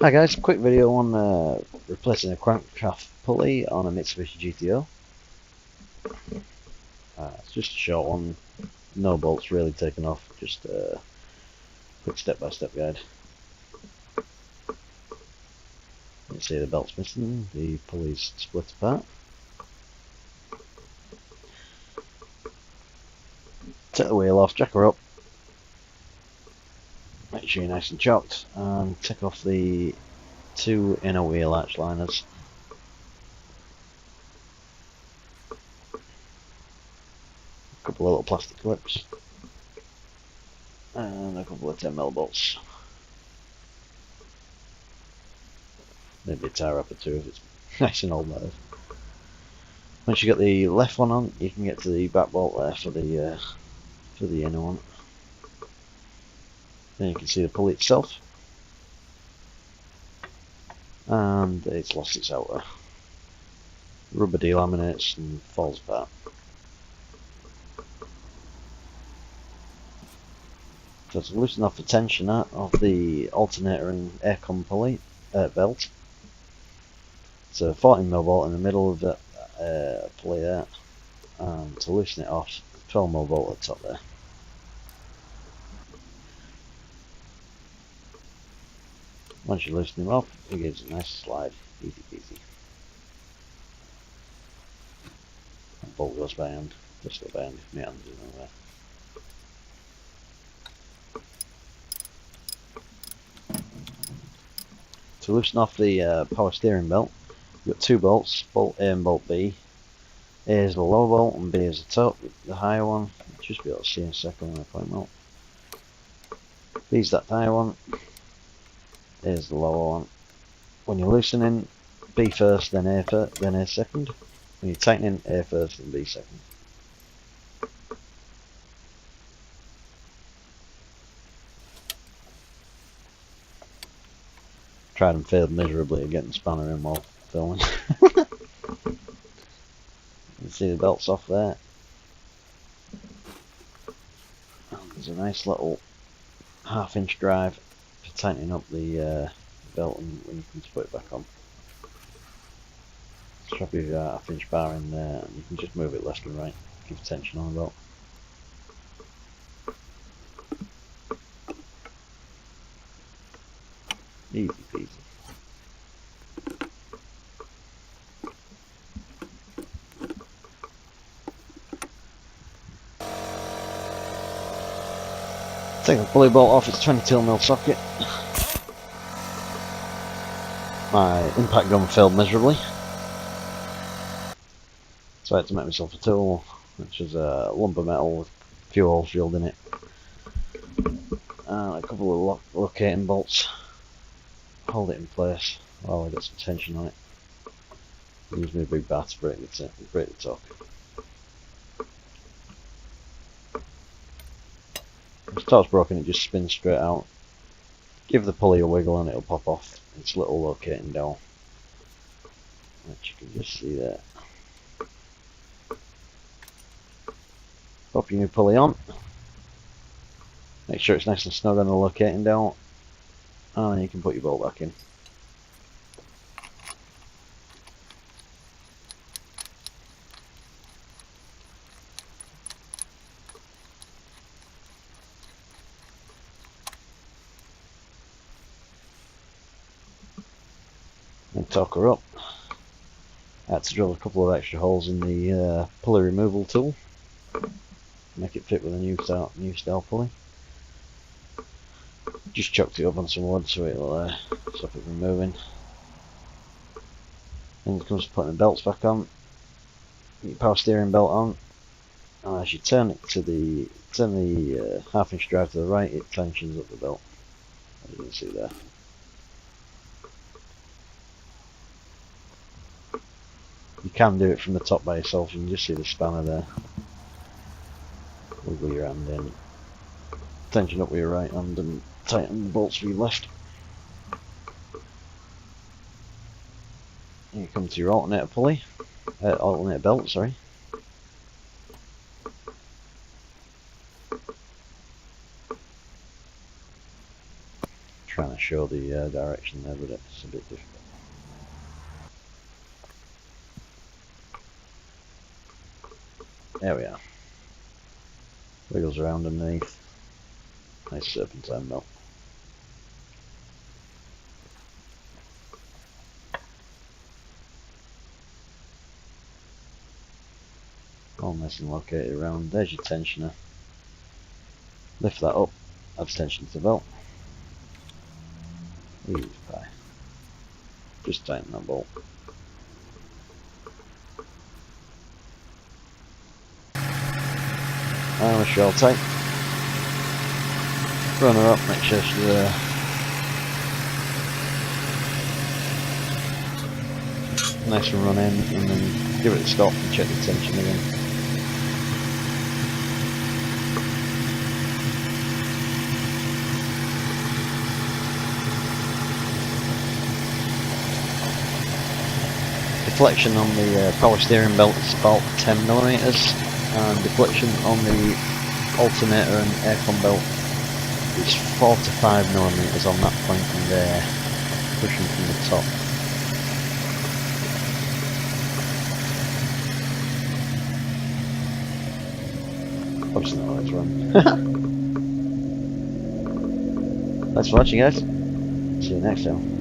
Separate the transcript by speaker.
Speaker 1: Hi guys, quick video on replacing a crankshaft pulley on a Mitsubishi GTO. It's just a short one, no bolts really taken off, just a quick step-by-step guide. You see the belt's missing, the pulley's split apart. Take the wheel off, jack her up, make sure you're nice and chocked, and take off the two inner wheel arch liners. A couple of little plastic clips, and a couple of 10mm bolts. Maybe a tie wrap or two if it's nice and old metal. Once you get the left one on, you can get to the back bolt there for the inner one. Then you can see the pulley itself, and it's lost its outer rubber de-laminates and falls apart. So to loosen off the tensioner of the alternator and aircon pulley belt, it's a 14mm bolt in the middle of the pulley there, and to loosen it off, 12mm bolt at the top there. Once you loosen them off, it gives a nice slide, easy peasy. That bolt goes by hand, just go by hand if my hands are nowhere. To loosen off the power steering belt, you've got two bolts, bolt A and bolt B. A is the lower bolt and B is the top, the higher one. You'll just be able to see in a second when I point them out. B is that higher one, A is the lower one. When you're loosening, B first, then A second. When you're tightening, A first, then B second. Tried and failed miserably at getting the spanner in while filming. You can see the belt's off there. And there's a nice little 1/2 inch drive for tightening up the belt and when you can put it back on. Strap your 1/2 inch bar in there and you can just move it left and right, give tension on the belt. Easy peasy. Take the pulley bolt off its 22mm socket. My impact gun failed miserably, so I had to make myself a tool, which is a lump of metal with a few holes drilled in it, and a couple of locating bolts. Hold it in place while I get some tension on it. Use my big bar to break the torque. If the torque's broken, it just spins straight out. Give the pulley a wiggle and it'll pop off its little locating dowel, which you can just see there. Pop your new pulley on. Make sure it's nice and snug on the locating dowel, and then you can put your bolt back in. And torque her up. I had to drill a couple of extra holes in the pulley removal tool, make it fit with a new style pulley. Just chucked it up on some wood so it'll stop it from moving. Then it comes to putting the belts back on. Get your power steering belt on, and as you turn the 1/2 inch drive to the right, it tensions up the belt, as you can see there. You can do it from the top by yourself. You can just see the spanner there. Wiggle your hand in, tension up with your right hand and tighten the bolts with your left. And you come to your alternator pulley, alternator belt, sorry. trying to show the direction there, but it's a bit difficult. There we are. Wiggles around underneath. Nice serpentine belt. All nice and located around. There's your tensioner. Lift that up, adds tension to the belt. Easy pie. Just tighten that bolt. And a shell tight. Run her up, make sure she's nice and run in, and then give it a stop and check the tension again. Deflection on the power steering belt is about 10mm, and deflection on the alternator and aircon belt is 4 to 5mm on that point there, pushing from the top. Obviously not how it's run. Thanks for watching, guys. See you next time.